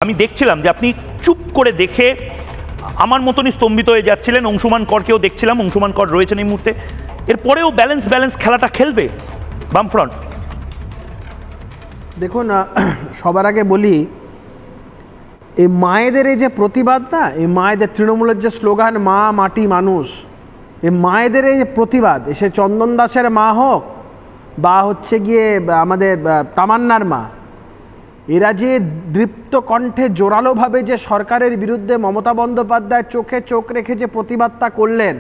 আমি দেখছিলাম যে আপনি চুপ করে দেখে আমার মতনই স্তম্ভিত হয়ে যাচ্ছিলেন। অংশুমান করকেও দেখছিলাম, অংশুমান কর রয়েছেন এই মুহূর্তে। এরপরেও ব্যালেন্স খেলাটা খেলবে বামফ্রন্ট? দেখুন, সবার আগে বলি, এই মায়েদের এই যে প্রতিবাদ না, এই মায়েদের তৃণমূলের যে স্লোগান মা মাটি মানুষ, এই মায়েদের এই যে প্রতিবাদ, সে চন্দন দাসের মা হোক বা হচ্ছে গিয়ে আমাদের তামান্নার মা, এরা যে দৃপ্ত কণ্ঠে জোরালোভাবে যে সরকারের বিরুদ্ধে মমতা বন্দ্যোপাধ্যায় চোখে চোখ রেখে যে প্রতিবাদটা করলেন,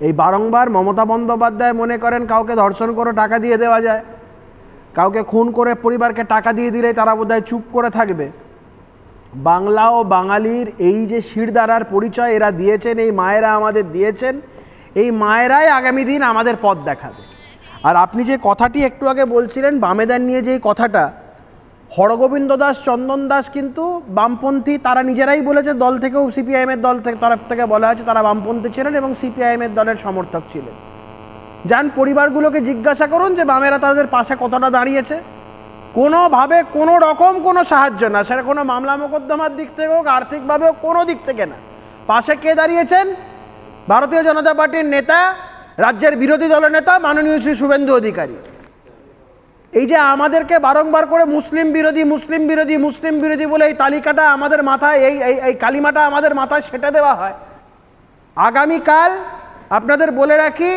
এই বারংবার মমতা বন্দ্যোপাধ্যায় মনে করেন কাউকে ধর্ষণ করে টাকা দিয়ে দেওয়া যায়, কাউকে খুন করে পরিবারকে টাকা দিয়ে দিলেই তারা বোধহয় চুপ করে থাকবে। বাংলা ও বাঙালির এই যে শিরদাঁড়ার পরিচয় এরা দিয়েছেন, এই মায়েরা আমাদের দিয়েছেন, এই মায়েরাই আগামী দিন আমাদের পথ দেখাবে। আর আপনি যে কথাটি একটু আগে বলছিলেন বামেদের নিয়ে, যে কথাটা, হরগোবিন্দ দাস, চন্দন দাস কিন্তু বামপন্থী, তারা নিজেরাই বলেছে, দল থেকেও সিপিআইএমের তরফ থেকে বলা হয়েছে তারা বামপন্থী ছিলেন এবং সিপিআইএমের দলের সমর্থক ছিলেন। যান পরিবারগুলোকে জিজ্ঞাসা করুন যে বামেরা তাদের পাশে কতটা দাঁড়িয়েছে। কোনোভাবে কোনো রকম কোনো সাহায্য না, সেটা কোনো মামলা মোকদ্দমার দিক থেকে হোক, আর্থিকভাবে হোক, কোনো দিক থেকে না। পাশে কে দাঁড়িয়েছেন? ভারতীয় জনতা পার্টির নেতা, রাজ্যের বিরোধী দলের নেতা মাননীয় শ্রী শুভেন্দু অধিকারী। এই যে আমাদেরকে বারংবার করে মুসলিম বিরোধী মুসলিম বিরোধী মুসলিম বিরোধী বলে এই তালিকাটা আমাদের মাথায়, এই কালিমাটা আমাদের মাথায় সেটা দেওয়া হয়। আগামীকাল আপনাদের বলে রাখি,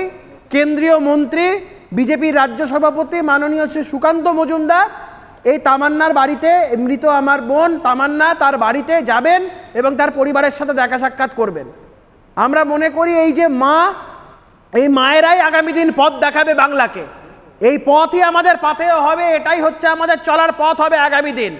কেন্দ্রীয় মন্ত্রী, বিজেপির রাজ্য সভাপতি মাননীয় শ্রী সুকান্ত মজুমদার এই তামান্নার বাড়িতে, মৃত আমার বোন তামান্না, তার বাড়িতে যাবেন এবং তার পরিবারের সাথে দেখা সাক্ষাৎ করবেন। আমরা মনে করি এই যে মা, এই মায়েরাই আগামী দিন পথ দেখাবে বাংলাকে। এই পথই আমাদের পাথেয় হবে, এটাই হচ্ছে আমাদের চলার পথ হবে আগামী দিন।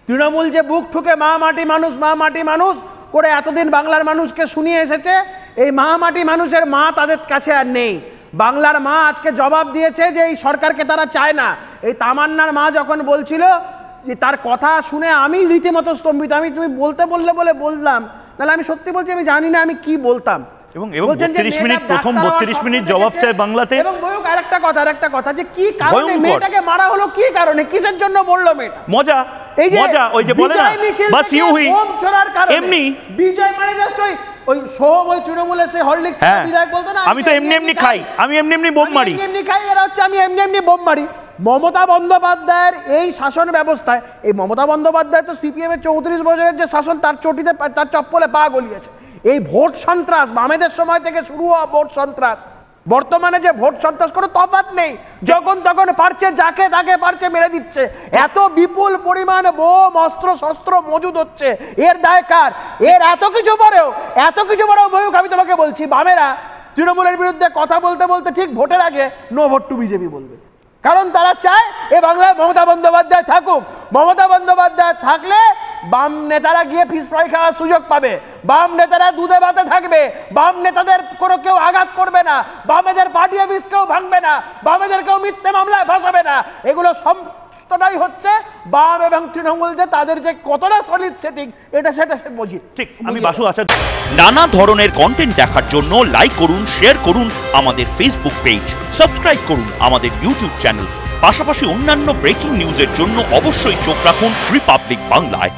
তৃণমূল যে বুক ঠুকে মা মাটি মানুষ মা মাটি মানুষ করে এতদিন বাংলার মানুষকে শুনিয়ে এসেছে, এই মা মাটি মানুষের মা তাদের কাছে আর নেই। বাংলার মা আজকে জবাব দিয়েছে যে এই সরকারকে তারা চায় না। এই তামান্নার মা যখন বলছিল, যে তার কথা শুনে আমি রীতিমতো স্তম্ভিত। তুমি বলতে বললে বলে বললাম, তাহলে আমি সত্যি বলছি আমি জানি না আমি কি বলতাম। এবং 32 মিনিট, প্রথম 32 মিনিট জবাব চায় বাংলাতে। এবং বয়ক আরেকটা কথা যে কি কারণে মেয়েটাকে মারা হলো, কি কারণে, কিসের জন্য মরলো মেয়েটা? মজা, এই যে মজা, ওই যে বলে না বাস ইউ হি, এমনি বিজয় মানে জাস্ট ওই সোহম, ওই তৃণমূলের সেই হরলিক্স বিধায়ক বলতো না, আমি তো এমনি খাই, আমি এমনি বোম মারি, এমনি খাই, এরা হচ্ছে আমি এমনি বোম মারি। মমতা বন্দ্যোপাধ্যায়ের এই শাসন ব্যবস্থায়, এই মমতা বন্দ্যোপাধ্যায় তো সিপিএম এর 34 বছরের যে শাসন, তার চটিতে, তার চপ্পলে পা গলিয়েছে। এই ভোট সন্ত্রাস, বামেদের সময় থেকে শুরু হওয়া ভোট সন্ত্রাস, বর্তমানে যে ভোট সন্ত্রাস কোনো তফাৎ নেই। যখন তখন পারছে, যাকে তাকে পারছে মেরে দিচ্ছে। এত বিপুল পরিমাণ বোম, অস্ত্র শস্ত্র মজুদ হচ্ছে, এর দায় কার? এর এত কিছু পরেও ময়ূক, আমি তোমাকে বলছি, বামেরা তৃণমূলের বিরুদ্ধে কথা বলতে বলতে ঠিক ভোটের আগে নো ভোট টু বিজেপি বলবে, কারণ তারা চায় এ বাংলায় মমতা বন্দ্যোপাধ্যায় থাকুক। মমতা বন্দ্যোপাধ্যায় থাকলে বাম নেতারা গিয়ে ফিস ফ্রাই খাওয়ার সুযোগ পাবে, বাম নেতারা দুধে ভাতে থাকবে, বাম নেতাদের কোনো কেউ আঘাত করবে না, বামেদের পার্টি অফিস কেউ ভাঙবে না, বামেদের কেউ মিথ্যে মামলায় ফাঁসাবে না। এগুলো সমস্তটাই হচ্ছে বাম এবং তৃণমূল যে তাদের যে কতটা সলিড সেটিং, এটা সেটা সে বুঝি। ঠিক, আমি বাসু আচার। নানা ধরনের কন্টেন্ট দেখার জন্য লাইক করুন, শেয়ার করুন আমাদের ফেসবুক পেজ, সাবস্ক্রাইব করুন আমাদের ইউটিউব চ্যানেল। পাশাপাশি অন্যান্য ব্রেকিং নিউজের জন্য অবশ্যই চোখ রাখুন রিপাবলিক বাংলায়।